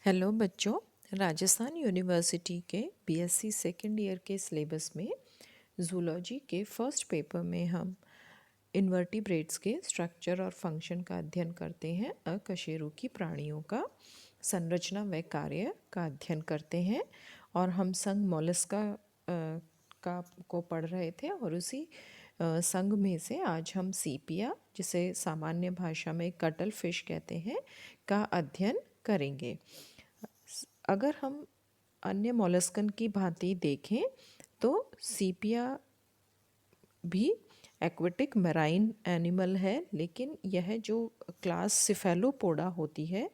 Hello बच्चों। Rajasthan university के BSc second year के सिलेबस में जूलॉजी के फर्स्ट पेपर में हम इन्वर्टिब्रेट्स के स्ट्रक्चर और फंक्शन का अध्ययन करते हैं। अकशेरुकी प्राणियों का संरचना व कार्य का अध्ययन करते हैं और हम संघ मोलस्का का को पढ़ रहे थे और उसी संघ में से आज हम सीपिया, जिसे सामान्य भाषा में कटल फिश कहते हैं, का अध्ययन करेंगे। अगर हम अन्य मोलस्कन की भांति देखें तो सीपिया भी एक्वेटिक मैराइन एनिमल है, लेकिन यह जो क्लास सिफेलोपोडा होती है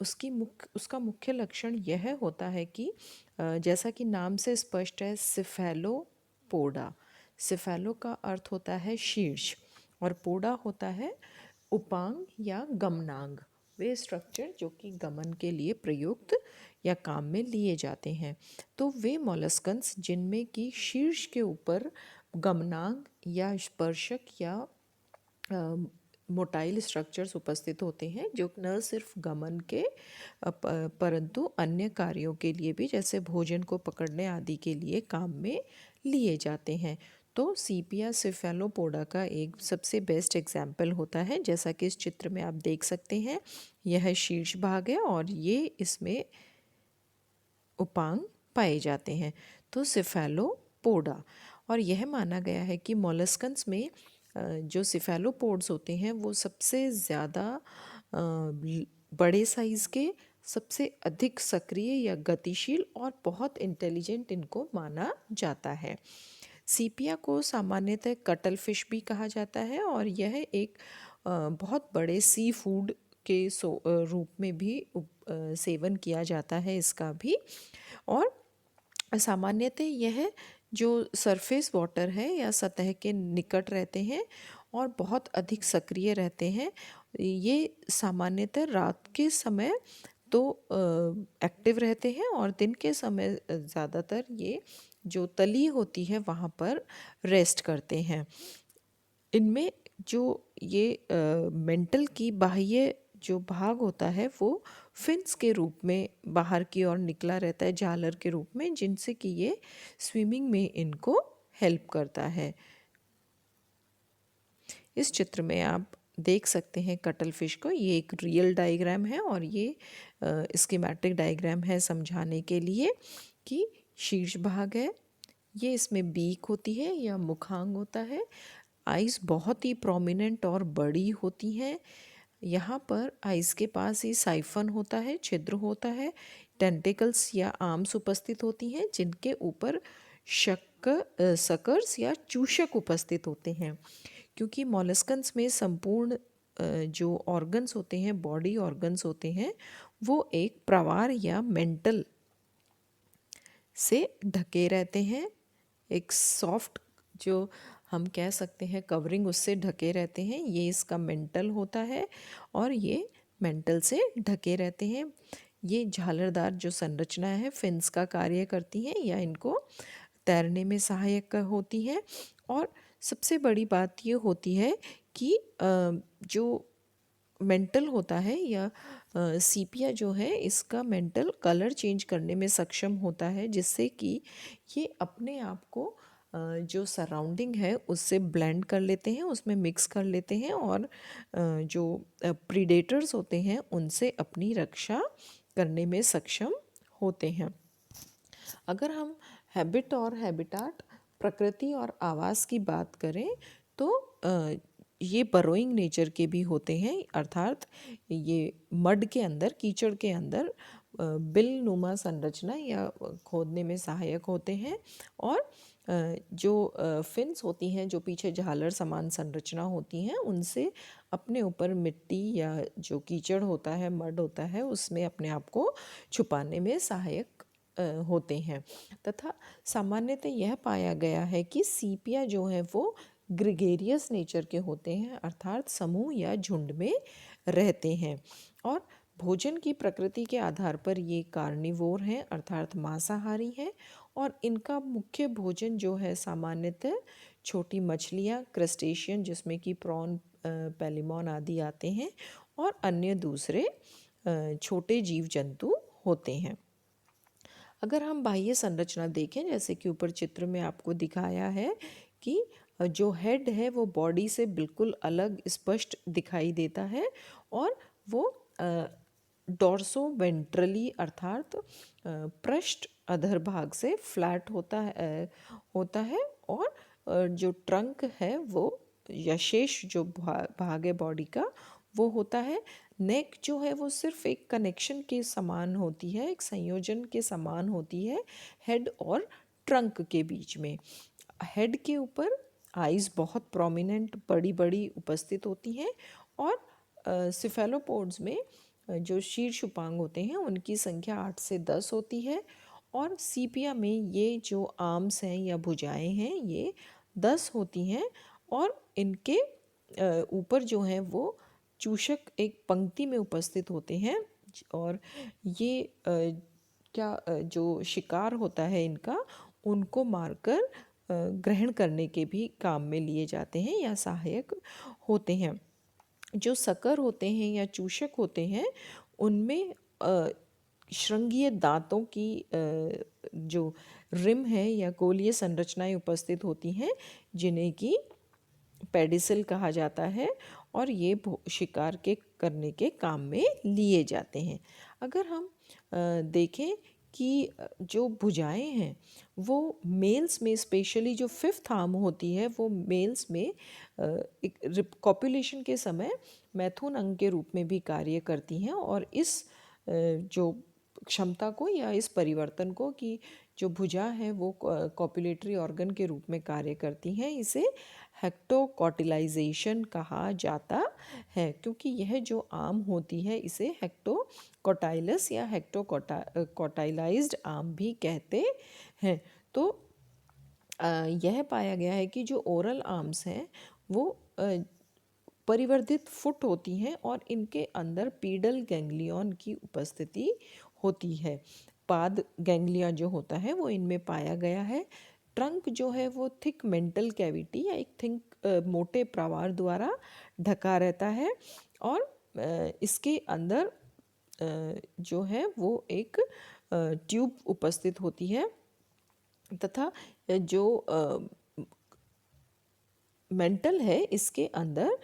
उसका मुख्य लक्षण यह होता है कि जैसा कि नाम से स्पष्ट है, सिफेलोपोडा। सिफेलो का अर्थ होता है शीर्ष और पोडा होता है उपांग या गमनांग, वे स्ट्रक्चर जो कि गमन के लिए प्रयुक्त या काम में लिए जाते हैं। तो वे मोलस्कन्स जिनमें कि शीर्ष के ऊपर गमनांग या स्पर्शक या मोटाइल स्ट्रक्चर्स उपस्थित होते हैं, जो न सिर्फ गमन के परंतु अन्य कार्यों के लिए भी, जैसे भोजन को पकड़ने आदि के लिए काम में लिए जाते हैं। तो सीपिया सिफेलोपोडा का एक सबसे बेस्ट एग्जाम्पल होता है, जैसा कि इस चित्र में आप देख सकते हैं। यह शीर्ष भाग है और ये इसमें उपांग पाए जाते हैं, तो सिफेलोपोडा। और यह माना गया है कि मोलस्कन्स में जो सिफेलोपोड्स होते हैं वो सबसे ज़्यादा बड़े साइज़ के, सबसे अधिक सक्रिय या गतिशील और बहुत इंटेलिजेंट इनको माना जाता है। सीपिया को सामान्यतः कटल फिश भी कहा जाता है और यह एक बहुत बड़े सी फूड के रूप में भी सेवन किया जाता है इसका भी। और सामान्यतः यह जो सरफेस वाटर है या सतह के निकट रहते हैं और बहुत अधिक सक्रिय रहते हैं। ये सामान्यतः रात के समय तो एक्टिव रहते हैं और दिन के समय ज़्यादातर ये जो तली होती है वहाँ पर रेस्ट करते हैं। इनमें जो ये मेंटल की बाह्य जो भाग होता है वो फिन्स के रूप में बाहर की ओर निकला रहता है, झालर के रूप में, जिनसे कि ये स्विमिंग में इनको हेल्प करता है। इस चित्र में आप देख सकते हैं कटल फिश को। ये एक रियल डायग्राम है और ये स्कीमेटिक डायग्राम है समझाने के लिए कि शीर्ष भाग है, ये इसमें बीक होती है या मुखांग होता है। आइज़ बहुत ही प्रोमिनेंट और बड़ी होती हैं। यहाँ पर आइज़ के पास ही साइफन होता है, छिद्र होता है। टेंटिकल्स या आर्म्स उपस्थित होती हैं जिनके ऊपर सकर्स या चूषक उपस्थित होते हैं। क्योंकि मॉलस्कन्स में संपूर्ण जो ऑर्गन्स होते हैं, बॉडी ऑर्गन्स होते हैं, वो एक प्रवार या मेंटल से ढके रहते हैं। एक सॉफ्ट जो हम कह सकते हैं कवरिंग, उससे ढके रहते हैं। ये इसका मेंटल होता है और ये मेंटल से ढके रहते हैं। ये झालरदार जो संरचना है फिन्स का कार्य करती हैं या इनको तैरने में सहायक होती हैं। और सबसे बड़ी बात ये होती है कि जो मेंटल होता है या सीपिया जो है, इसका मेंटल कलर चेंज करने में सक्षम होता है, जिससे कि ये अपने आप को जो सराउंडिंग है उससे ब्लेंड कर लेते हैं, उसमें मिक्स कर लेते हैं और जो प्रीडेटर्स होते हैं उनसे अपनी रक्षा करने में सक्षम होते हैं। अगर हम हैबिट और हैबिटाट, प्रकृति और आवास की बात करें तो ये बरोइंग नेचर के भी होते हैं, अर्थात ये मड के अंदर, कीचड़ के अंदर बिल नुमा संरचना या खोदने में सहायक होते हैं। और जो फिन्स होती हैं, जो पीछे झालर समान संरचना होती हैं, उनसे अपने ऊपर मिट्टी या जो कीचड़ होता है, मड होता है, उसमें अपने आप को छुपाने में सहायक होते हैं। तथा सामान्यतः यह पाया गया है कि सीपिया जो है वो ग्रिगेरियस नेचर के होते हैं, अर्थात समूह या झुंड में रहते हैं। और भोजन की प्रकृति के आधार पर ये कार्निवोर हैं, अर्थात मांसाहारी हैं। और इनका मुख्य भोजन जो है सामान्यतः छोटी मछलियाँ, क्रस्टेशियन जिसमें कि प्रॉन, पेलिमॉन आदि आते हैं, और अन्य दूसरे छोटे जीव जंतु होते हैं। अगर हम बाह्य संरचना देखें, जैसे कि ऊपर चित्र में आपको दिखाया है कि जो हेड है वो बॉडी से बिल्कुल अलग स्पष्ट दिखाई देता है, और वो डॉर्सो वेंट्रली अर्थात पृष्ठ अधर भाग से फ्लैट होता है, और जो ट्रंक है वो या शेष जो भाग है बॉडी का वो होता है। नेक जो है वो सिर्फ एक कनेक्शन के समान होती है, एक संयोजन के समान होती है हेड और ट्रंक के बीच में। हेड के ऊपर आइज़ बहुत प्रोमिनेंट बड़ी बड़ी उपस्थित होती हैं, और सिफेलोपोड्स में जो शीर्ष उपांग होते हैं उनकी संख्या 8 से 10 होती है, और सीपिया में ये जो आर्म्स हैं या भुजाएं हैं ये 10 होती हैं, और इनके ऊपर जो हैं वो चूषक एक पंक्ति में उपस्थित होते हैं, और ये जो शिकार होता है इनका उनको मारकर ग्रहण करने के भी काम में लिए जाते हैं या सहायक होते हैं। जो सकर होते हैं या चूषक होते हैं उनमें श्रृंगीय दांतों की जो रिम है या गोलीय संरचनाएं उपस्थित होती हैं, जिन्हें कि पेडिसिल कहा जाता है, और ये शिकार के करने के काम में लिए जाते हैं। अगर हम देखें कि जो भुजाएं हैं वो मेल्स में, स्पेशली जो फिफ्थ आर्म होती है वो मेल्स में एक कॉपुलेशन के समय मैथुन अंग के रूप में भी कार्य करती हैं, और इस जो क्षमता को या इस परिवर्तन को कि जो भुजा है वो कॉपुलेटरी ऑर्गन के रूप में कार्य करती हैं, इसे हेक्टोकॉटिलाइजेशन कहा जाता है, क्योंकि यह जो आर्म होती है इसे हेक्टोकॉटाइलस या हेक्टोकॉटाइलाइज्ड आर्म भी कहते हैं। तो यह पाया गया है कि जो ओरल आर्म्स हैं वो परिवर्धित फुट होती हैं, और इनके अंदर पीडल गैंग्लियन की उपस्थिति होती है। पाद गैंग्लिया जो होता है वो इनमें पाया गया है। ट्रंक जो है वो थिक मेंटल कैविटी या एक थिक मोटे प्रावार द्वारा ढका रहता है, और इसके अंदर जो है वो एक ट्यूब उपस्थित होती है, तथा जो मेंटल है इसके अंदर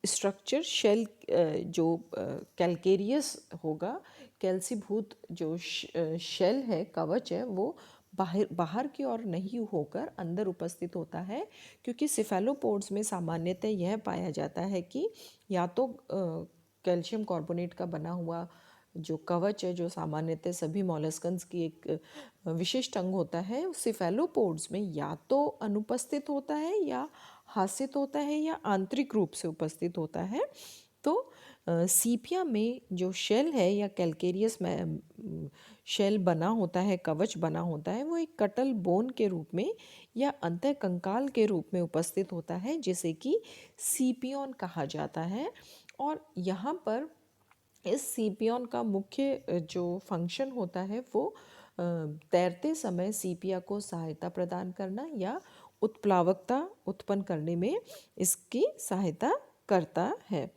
स्ट्रक्चर शेल जो कैलकेरियस होगा, कैल्सीभूत जो शेल है, कवच है, वो बाहर की ओर नहीं होकर अंदर उपस्थित होता है, क्योंकि सिफेलोपोड्स में सामान्यतः यह पाया जाता है कि या तो कैल्शियम कार्बोनेट का बना हुआ जो कवच है, जो सामान्यतः सभी मॉलस्कन्स की एक विशिष्ट अंग होता है, सिफेलोपोड्स में या तो अनुपस्थित होता है या हासित होता है या आंतरिक रूप से उपस्थित होता है। तो सीपिया में जो शेल है या कैलकेरियस में शेल बना होता है, कवच बना होता है, वो एक कटल बोन के रूप में या अंतः कंकाल के रूप में उपस्थित होता है, जिसे कि सीपियन कहा जाता है। और यहाँ पर इस सीपियन का मुख्य जो फंक्शन होता है वो तैरते समय सीपिया को सहायता प्रदान करना या उत्प्लावकता उत्पन्न करने में इसकी सहायता करता है।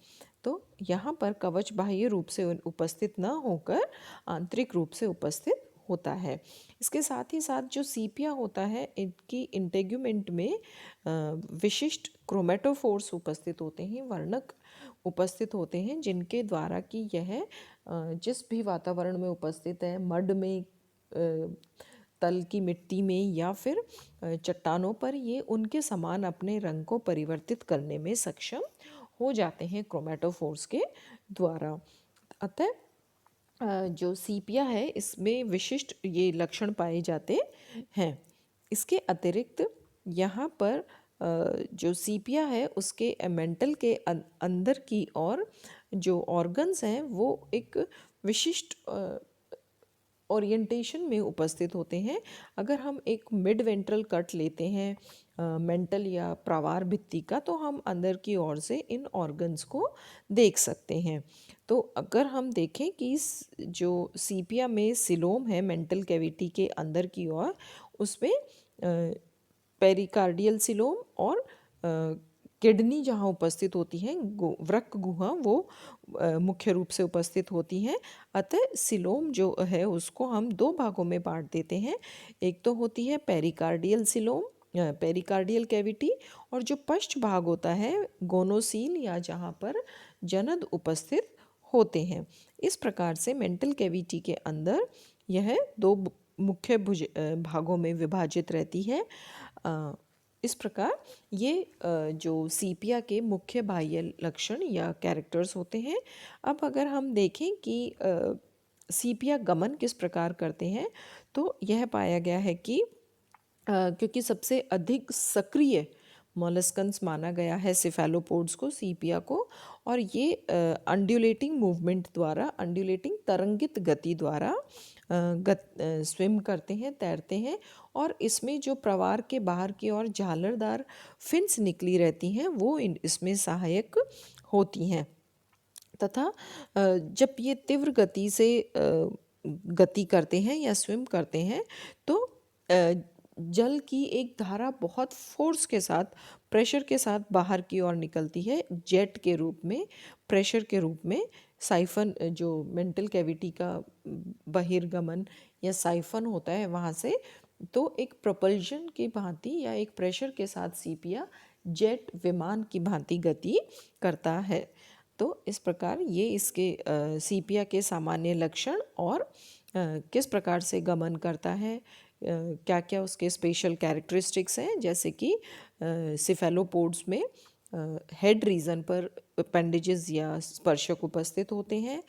तो यहाँ पर कवच बाह्य रूप से उपस्थित न होकर आंतरिक रूप से उपस्थित होता है। इसके साथ ही साथ जो सीपिया होता है इनकी इंटेग्यूमेंट में विशिष्ट क्रोमेटोफोर्स उपस्थित होते हैं, वर्णक उपस्थित होते हैं, जिनके द्वारा कि यह जिस भी वातावरण में उपस्थित है, मड में, तल की मिट्टी में या फिर चट्टानों पर, ये उनके समान अपने रंग को परिवर्तित करने में सक्षम हो जाते हैं क्रोमेटोफोर्स के द्वारा। अतः जो सीपिया है इसमें विशिष्ट ये लक्षण पाए जाते हैं। इसके अतिरिक्त यहाँ पर जो सीपिया है उसके मेंटल के अंदर की और जो ऑर्गन्स हैं वो एक विशिष्ट ओरिएंटेशन में उपस्थित होते हैं। अगर हम एक मिड वेंट्रल कट लेते हैं मेंटल या प्रावार भित्ति का, तो हम अंदर की ओर से इन ऑर्गन्स को देख सकते हैं। तो अगर हम देखें कि जो सीपिया में सिलोम है मेंटल कैविटी के अंदर की ओर, उसमें पेरिकार्डियल सिलोम और किडनी जहाँ उपस्थित होती है, वृक्क गुहा वो मुख्य रूप से उपस्थित होती हैं। अतः सिलोम जो है उसको हम दो भागों में बांट देते हैं। एक तो होती है पेरिकार्डियल सिलोम, पेरिकार्डियल कैविटी, और जो पश्च भाग होता है गोनोसील, या जहाँ पर जनद उपस्थित होते हैं। इस प्रकार से मेंटल कैविटी के अंदर यह दो मुख्य भागों में विभाजित रहती है। इस प्रकार ये जो सीपिया के मुख्य बाह्य लक्षण या कैरेक्टर्स होते हैं। अब अगर हम देखें कि सीपिया गमन किस प्रकार करते हैं, तो यह पाया गया है कि क्योंकि सबसे अधिक सक्रिय मोलस्कन्स माना गया है सिफेलोपोड्स को, सीपिया को, और ये अंड्यूलेटिंग मूवमेंट द्वारा, अंड्यूलेटिंग तरंगित गति द्वारा स्विम करते हैं, तैरते हैं। और इसमें जो प्रवार के बाहर की ओर झालरदार फिन्स निकली रहती हैं वो इसमें सहायक होती हैं। तथा जब ये तीव्र गति से गति करते हैं या स्विम करते हैं, तो जल की एक धारा बहुत फोर्स के साथ, प्रेशर के साथ बाहर की ओर निकलती है, जेट के रूप में, प्रेशर के रूप में। साइफन जो मेंटल कैविटी का बहिर्गमन या साइफन होता है वहाँ से, तो एक प्रोपल्शन की भांति या एक प्रेशर के साथ सीपिया जेट विमान की भांति गति करता है। तो इस प्रकार ये इसके सीपिया के सामान्य लक्षण और किस प्रकार से गमन करता है, क्या क्या उसके स्पेशल कैरेक्टरिस्टिक्स हैं, जैसे कि सिफेलोपोड्स में हेड रीजन पर अपेंडेजेस या स्पर्शक उपस्थित होते हैं,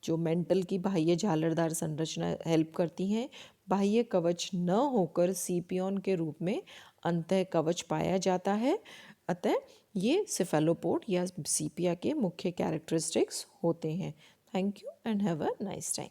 जो मेंटल की बाह्य झालरदार संरचना हेल्प करती हैं। बाह्य कवच न होकर सीपियन के रूप में अंतः कवच पाया जाता है। अतः ये सिफेलोपोड या सीपिया के मुख्य कैरेक्टरिस्टिक्स होते हैं। Thank you and have a nice time.